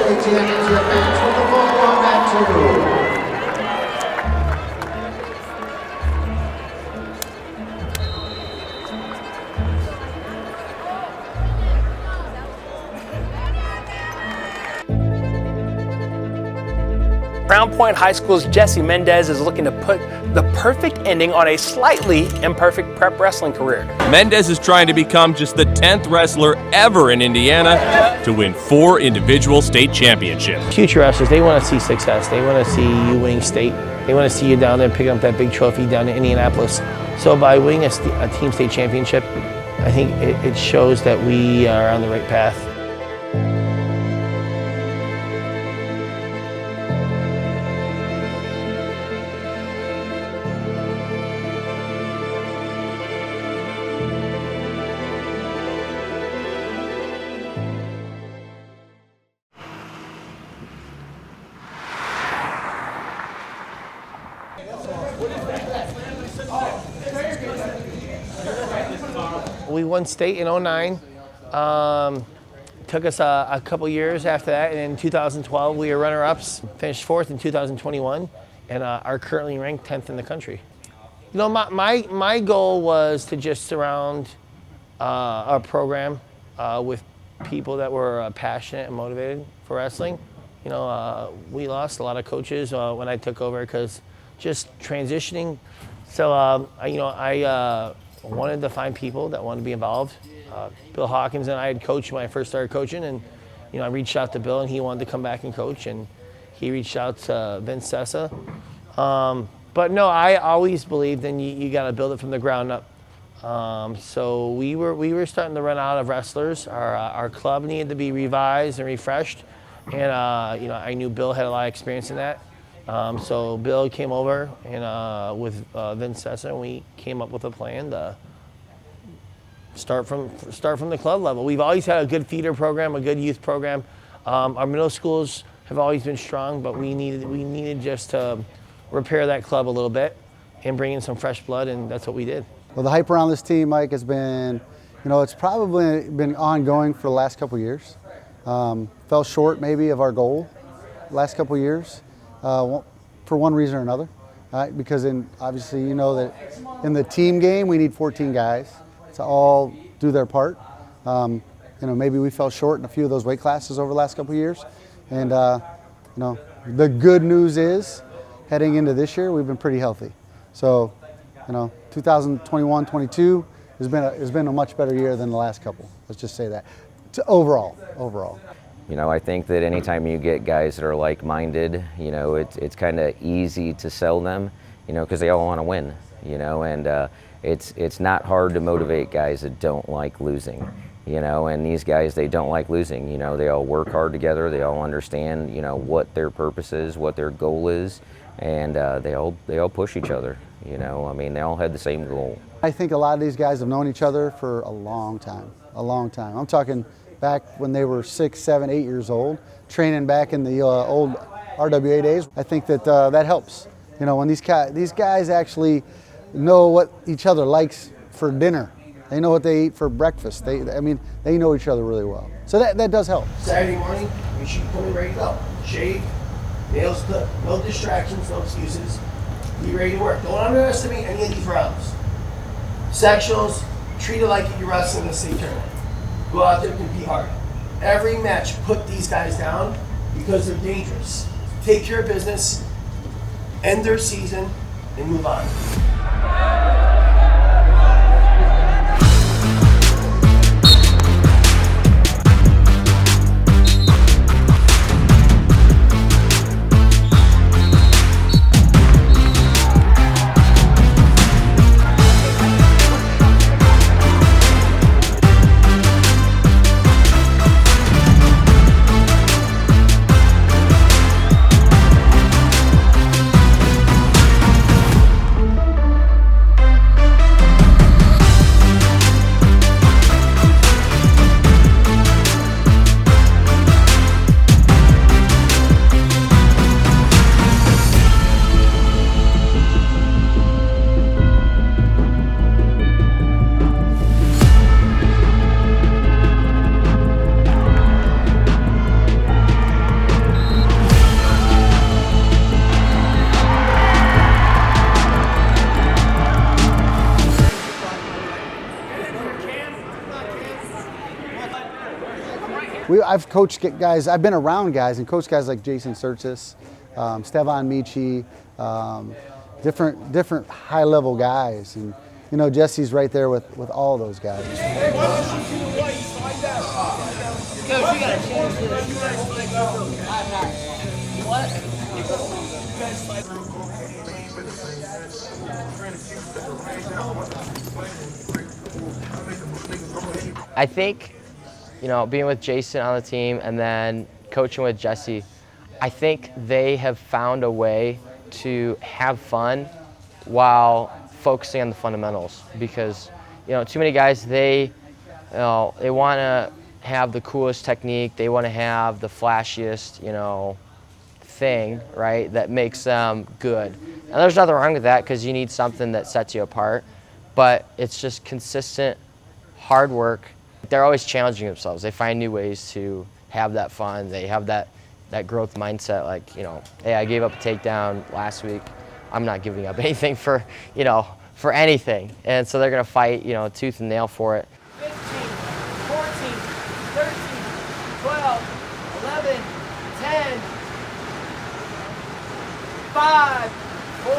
State Championship match with the full combat 2. Crown Point High School's Jesse Mendez is looking to put the perfect ending on a slightly imperfect prep wrestling career. Mendez is trying to become just the 10th wrestler ever in Indiana to win 4 individual state championships. Future wrestlers, they want to see success. They want to see you winning state. They want to see you down there picking up that big trophy down in Indianapolis. So by winning a team state championship, I think it shows that we are on the right path. We won state in '09. Took us a couple years after that, and in 2012 we were runner-ups, finished 4th in 2021, and are currently ranked 10th in the country. You know, my goal was to just surround our program with people that were passionate and motivated for wrestling. You know, we lost a lot of coaches when I took over because just transitioning. So, you know, I wanted to find people that wanted to be involved. Bill Hawkins and I had coached when I first started coaching, and you know, I reached out to Bill and he wanted to come back and coach, and he reached out to Vince Sessa. But no, I always believed in you got to build it from the ground up. So we were starting to run out of wrestlers. Our club needed to be revised and refreshed, and you know, I knew Bill had a lot of experience in that. So Bill came over and with Vince Sessa, and we came up with a plan to start from the club level. We've always had a good feeder program, a good youth program. Our middle schools have always been strong, but we needed just to repair that club a little bit and bring in some fresh blood, and that's what we did. Well, the hype around this team, Mike, has been, you know, it's probably been ongoing for the last couple of years. Fell short maybe of our goal the last couple of years. For one reason or another, right? Because obviously you know that in the team game we need 14 guys to all do their part. You know, maybe we fell short in a few of those weight classes over the last couple of years, and you know, the good news is heading into this year we've been pretty healthy. So, you know, 2021-22 has been a much better year than the last couple. Let's just say that. Overall. You know, I think that anytime you get guys that are like-minded, you know, it's kind of easy to sell them, you know, because they all want to win, you know, and it's not hard to motivate guys that don't like losing, you know, and these guys, they don't like losing, you know, they all work hard together, they all understand, you know, what their purpose is, what their goal is, and they all push each other, you know, I mean, they all had the same goal. I think a lot of these guys have known each other for a long time. I'm talking back when they were 6, 7, 8 years old, training back in the old RWA days. I think that that helps. You know, when these guys actually know what each other likes for dinner, they know what they eat for breakfast. I mean, they know each other really well. So that does help. Saturday morning, we should come in ready to go. Shave, nails clipped, no distractions, no excuses. Be ready to work. Don't underestimate any of these rounds. Sectionals, treat it like you're wrestling in the state tournament. Go out there and compete hard. Every match, put these guys down because they're dangerous. Take care of business, end their season, and move on. I've coached guys. I've been around guys and coached guys like Jason Sertzis, Stevan Michi, different high-level guys, and you know Jesse's right there with all those guys. Coach, we gotta change this. What? I think, you know, being with Jason on the team and then coaching with Jesse, I think they have found a way to have fun while focusing on the fundamentals, because, you know, too many guys, they want to have the coolest technique, they want to have the flashiest, you know, thing, right, that makes them good. And there's nothing wrong with that, because you need something that sets you apart, but it's just consistent hard work. They're always challenging themselves. They find new ways to have that fun. They have that growth mindset, like, you know, hey, I gave up a takedown last week. I'm not giving up anything for, you know, for anything. And so they're going to fight, you know, tooth and nail for it. 15, 14, 13, 12, 11, 10, 5, 4,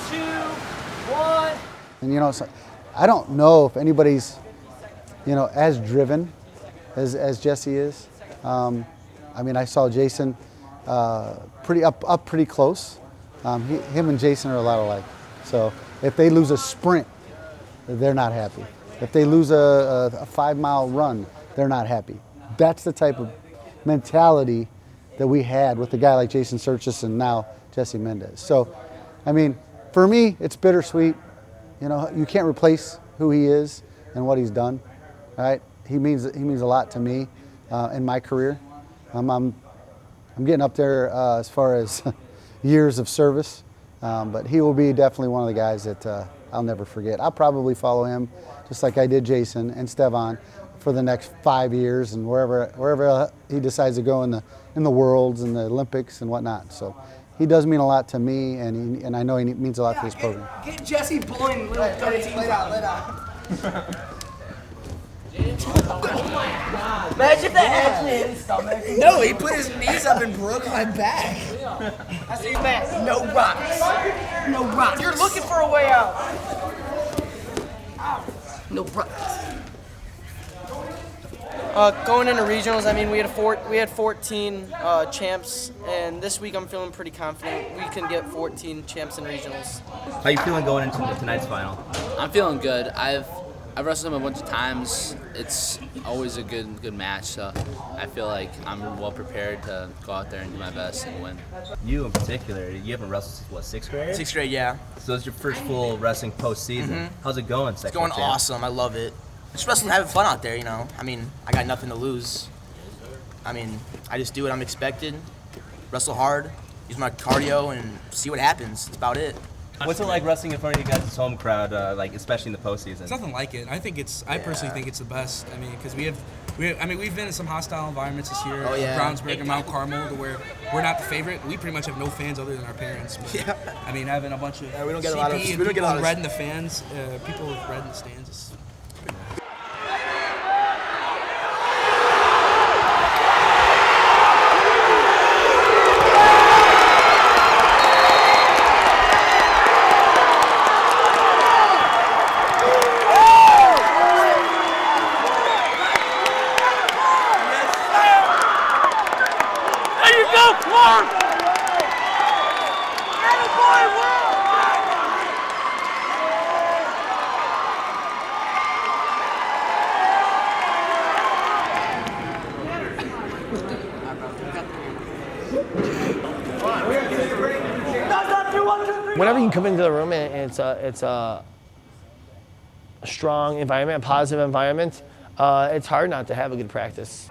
3, 2, 1. And you know, so I don't know if anybody's, you know, as driven as Jesse is. I mean, I saw Jason pretty close. Him and Jason are a lot alike. So if they lose a sprint, they're not happy. If they lose a 5-mile run, they're not happy. That's the type of mentality that we had with a guy like Jason Sertzis and now Jesse Mendez. So, I mean, for me, it's bittersweet. You know, you can't replace who he is and what he's done. Right? He means a lot to me in my career. I'm getting up there as far as years of service, but he will be definitely one of the guys that I'll never forget. I'll probably follow him just like I did Jason and Stevan for the next 5 years, and wherever he decides to go in the Worlds and the Olympics and whatnot. So he does mean a lot to me, and I know he means a lot to this program. Get Jesse pulling little 13s out. Imagine if that actually hit his stomach. No, he put his knees up and broke my back. That's your man. No rocks. No rocks. You're looking for a way out. No rocks. Going into regionals, I mean, we had 14 champs, and this week I'm feeling pretty confident we can get 14 champs in regionals. How you feeling going into tonight's final? I'm feeling good. I've wrestled him a bunch of times. It's always a good match, so I feel like I'm well prepared to go out there and do my best and win. You in particular, you haven't wrestled since what, 6th grade? 6th grade, yeah. So it's your first full wrestling postseason. Mm-hmm. How's it going? It's going awesome. I love it. Just wrestling, having fun out there, you know. I mean, I got nothing to lose. I mean, I just do what I'm expected, wrestle hard, use my cardio, and see what happens. That's about it. What's it like wrestling in front of you guys' home crowd, like especially in the postseason? It's nothing like it. I personally think it's the best. I mean, because we've been in some hostile environments this year, Brownsburg and Mount Carmel, to where we're not the favorite. We pretty much have no fans other than our parents. But, I mean, having a bunch of we don't get CP a lot of and we don't get a lot of red in the fans, people with red in the stands. Is pretty nice. Whenever you come into the room and it's a strong environment, a positive environment, it's hard not to have a good practice.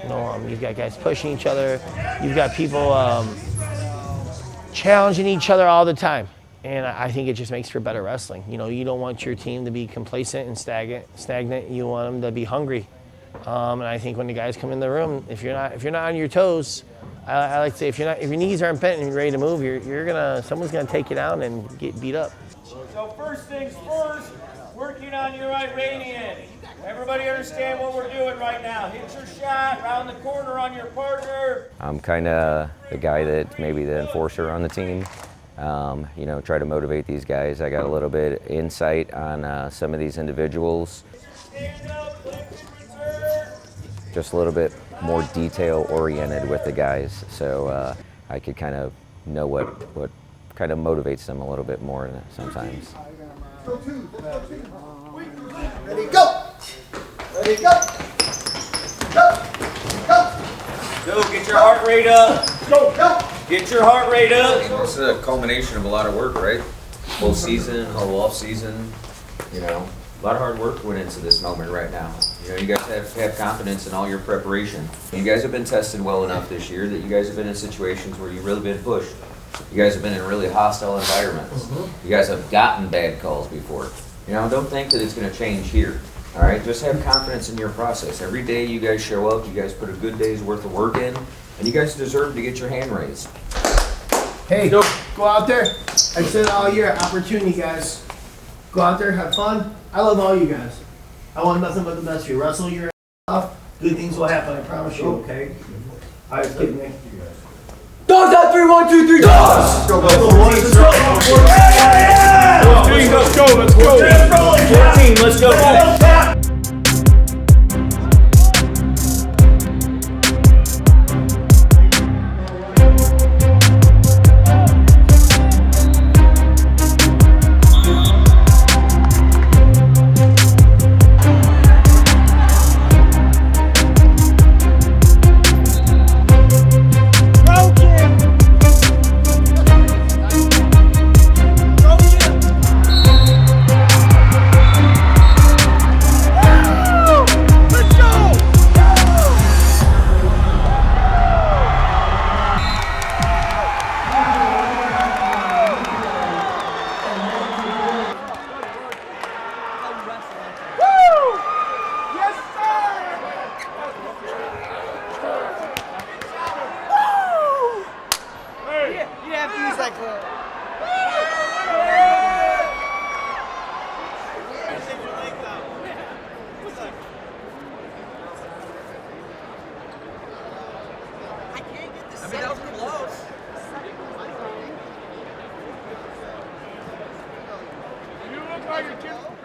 You know, you've got guys pushing each other. You've got people challenging each other all the time. And I think it just makes for better wrestling. You know, you don't want your team to be complacent and stagnant. You want them to be hungry. And I think when the guys come in the room, if you're not on your toes, I like to say if your knees aren't bent and you're ready to move, someone's gonna take you down and get beat up. So first things first, working on your Iranian. Everybody understand what we're doing right now. Hit your shot, round the corner on your partner. I'm kind of the guy that maybe the enforcer on the team. Try to motivate these guys. I got a little bit insight on some of these individuals. Just a little bit more detail oriented with the guys, so I could kind of know what kind of motivates them a little bit more sometimes. Ready, go! Ready, go! Go! Go! Go, get your heart rate up. Go, go! Get your heart rate up. It's a culmination of a lot of work, right? Whole season, whole off season, a lot of hard work went into this moment right now. You guys have to have confidence in all your preparation. You guys have been tested well enough this year that you guys have been in situations where you've really been pushed. You guys have been in really hostile environments. You guys have gotten bad calls before. Don't think that it's going to change here. All right, just have confidence in your process. Every day you guys show up, you guys put a good day's worth of work in, and you guys deserve to get your hand raised. Hey, go out there. I said all year, opportunity, guys. Go out there, have fun. I love all you guys. I want nothing but the best for you. Wrestle your off. Good things will happen, I promise you, okay? All right, kid, man. Dogs out 3, 1, 2, 3, dogs! Let's go, let's go. Let's go, let's go. 14, let's go.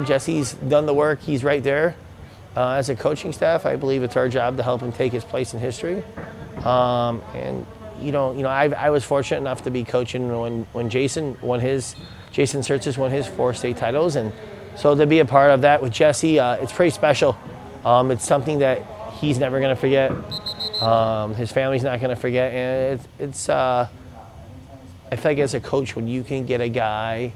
Jesse's done the work. He's right there. As a coaching staff, I believe it's our job to help him take his place in history. I was fortunate enough to be coaching when Jason Surtis won his 4 state titles, and so to be a part of that with Jesse, it's pretty special. It's something that he's never going to forget. His family's not going to forget, and I feel like as a coach, when you can get a guy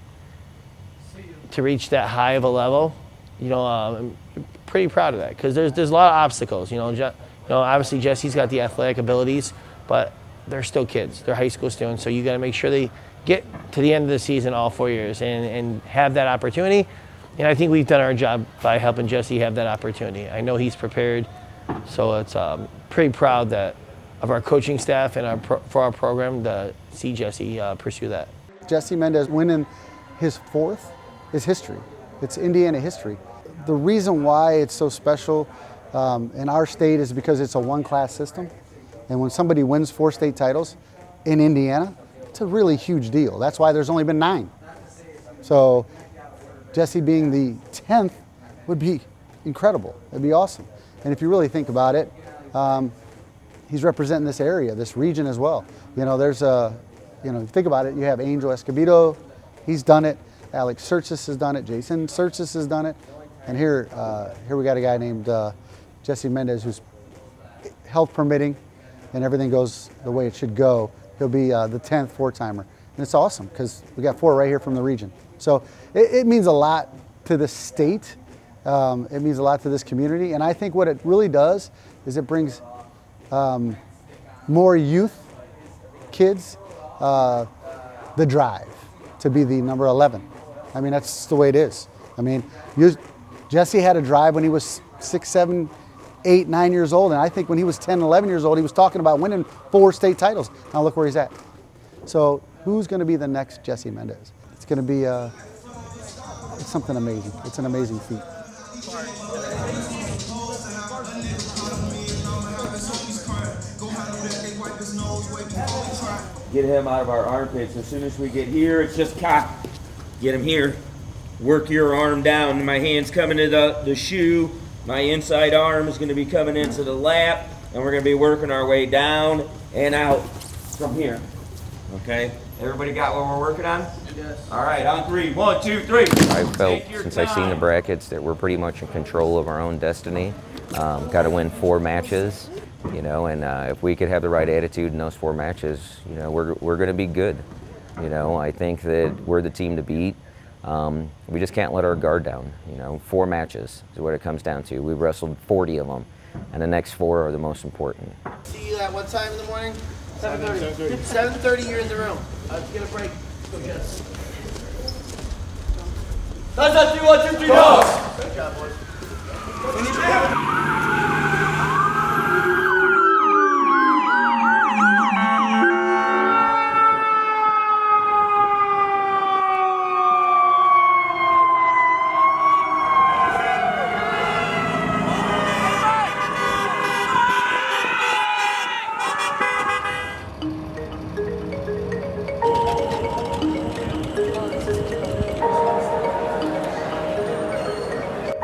to reach that high of a level, I'm pretty proud of that, because there's a lot of obstacles. Obviously Jesse's got the athletic abilities, but they're still kids. They're high school students, so you got to make sure they get to the end of the season all 4 years and have that opportunity. And I think we've done our job by helping Jesse have that opportunity. I know he's prepared, so it's pretty proud of our coaching staff and for our program to see Jesse pursue that. Jesse Mendez winning his 4th is history. It's Indiana history. The reason why it's so special in our state is because it's a one-class system. And when somebody wins 4 state titles in Indiana, it's a really huge deal. That's why there's only been 9. So Jesse being the 10th would be incredible. It'd be awesome. And if you really think about it, he's representing this area, this region as well. Think about it, you have Angel Escobedo, he's done it. Alex Surtis has done it. Jason Surtis has done it. And here we got a guy named Jesse Mendez, who's health permitting and everything goes the way it should go. He'll be the 10th 4-timer. And it's awesome because we got 4 right here from the region. So it means a lot to the state. It means a lot to this community. And I think what it really does is it brings more youth kids the drive to be the number 11. I mean, that's the way it is. I mean, Jesse had a drive when he was 6, 7, 8, 9 years old, and I think when he was 10, 11 years old, he was talking about winning 4 state titles. Now look where he's at. So who's going to be the next Jesse Mendez? It's going to be it's something amazing. It's an amazing feat. Get him out of our armpits. As soon as we get here, it's just cock. Get him here. Work your arm down. My hand's coming to the shoe. My inside arm is going to be coming into the lap, and we're going to be working our way down and out from here. Okay? Everybody got what we're working on? Yes. All right, on 3. 1, 2, 3. I felt, since I've seen the brackets, that we're pretty much in control of our own destiny. Got to win 4 matches, you know, and if we could have the right attitude in those 4 matches, you know, we're going to be good. You know, I think that we're the team to beat. We just can't let our guard down. You know, 4 matches is what it comes down to. We've wrestled 40 of them, and the next 4 are the most important. See you at what time in the morning? 7:30. 7:30, you're in the room. Let's get a break. Go, Jess. That's not 3, 1, 2, 3, go! Good job, boys.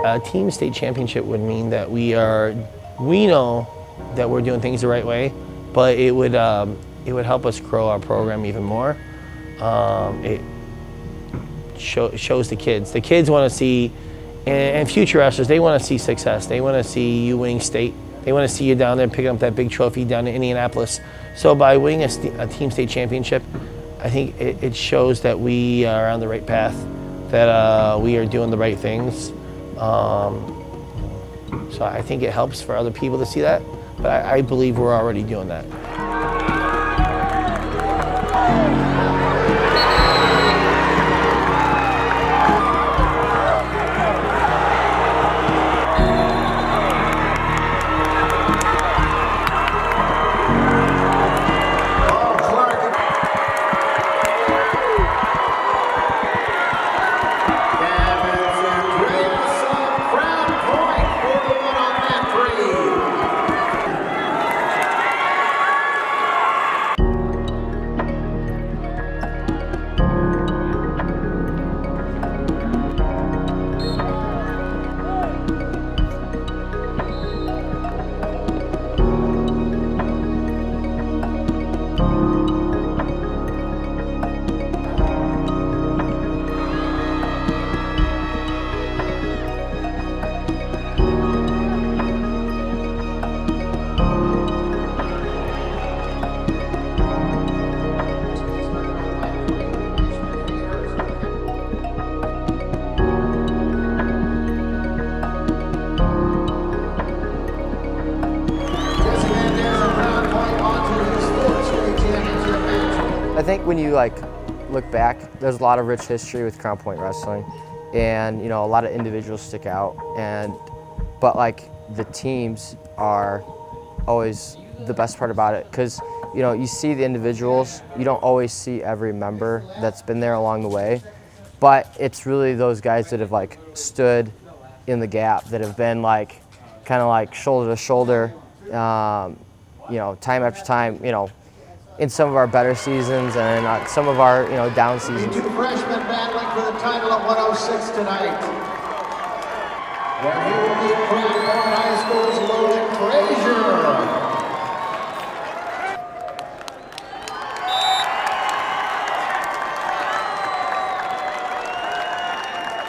A team state championship would mean that we know that we're doing things the right way, but it would help us grow our program even more. It shows the kids. The kids want to see, and future wrestlers, they want to see success. They want to see you winning state. They want to see you down there picking up that big trophy down in Indianapolis. So by winning a team state championship, I think it shows that we are on the right path, that we are doing the right things. So I think it helps for other people to see that, but I believe we're already doing that. I think when you look back, there's a lot of rich history with Crown Point Wrestling, and you know, a lot of individuals stick out, but the teams are always the best part about it, because you know, you see the individuals, you don't always see every member that's been there along the way, but it's really those guys that have stood in the gap, that have been kind of shoulder to shoulder, you know, time after time, you know, in some of our better seasons and some of our, you know, down seasons. 2 freshmen battling for the title of 106 tonight. Where he will be Crown Point High School's Logan Frazier.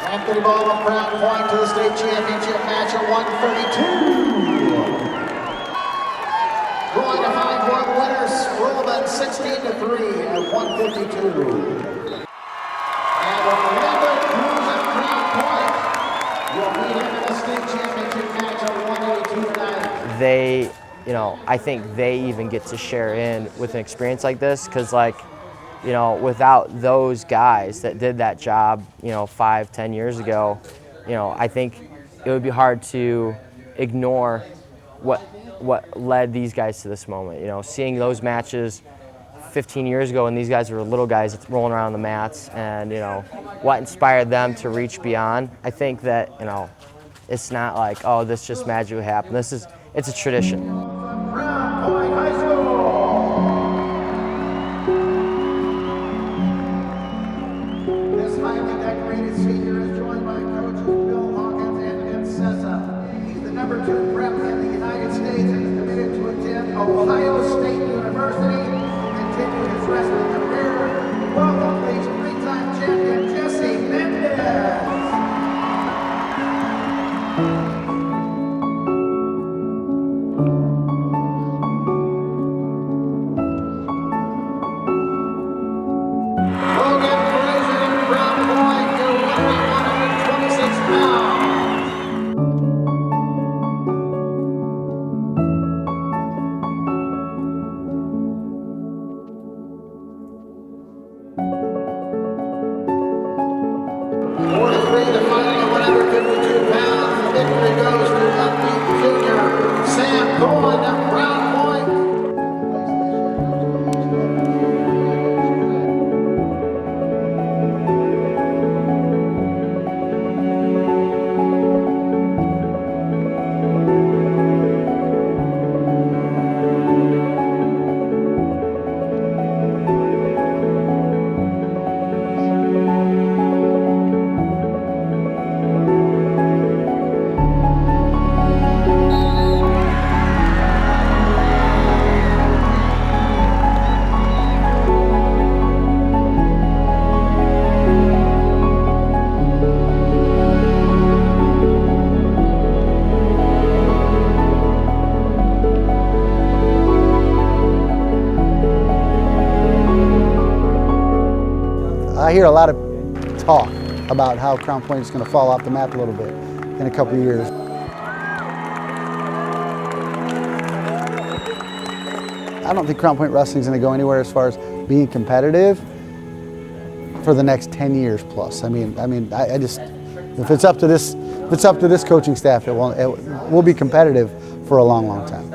Anthony Ball of Crown Point to the state championship match at 132. Going to find one winner, Roman 16-3 at 152. And another Cruz of Crown Point will beat him in the state championship match at 182 tonight. They, you know, I think they even get to share in with an experience like this, because you know, without those guys that did that job, you know, 5-10 years ago, you know, I think it would be hard to ignore what led these guys to this moment. You know, seeing those matches 15 years ago when these guys were little guys rolling around the mats, and you know what inspired them to reach beyond. I think that, you know, it's not like, oh, this just magically happened. It's a tradition. Crown Point High School. This highly decorated senior is joined by coaches Bill Hawkins and Vince Sessa. He's the #2 prep in the United States and is committed to attend Ohio State University and continue his wrestling career. Welcome, please, three-time champion Jesse Mendez. The final 152 pounds. Victory goes to unbeaten junior Sam Cohen of Crown Point. I hear a lot of talk about how Crown Point is going to fall off the map a little bit in a couple of years. I don't think Crown Point Wrestling is going to go anywhere as far as being competitive for the next 10 years plus. I just, if it's up to this coaching staff, we'll be competitive for a long, long time.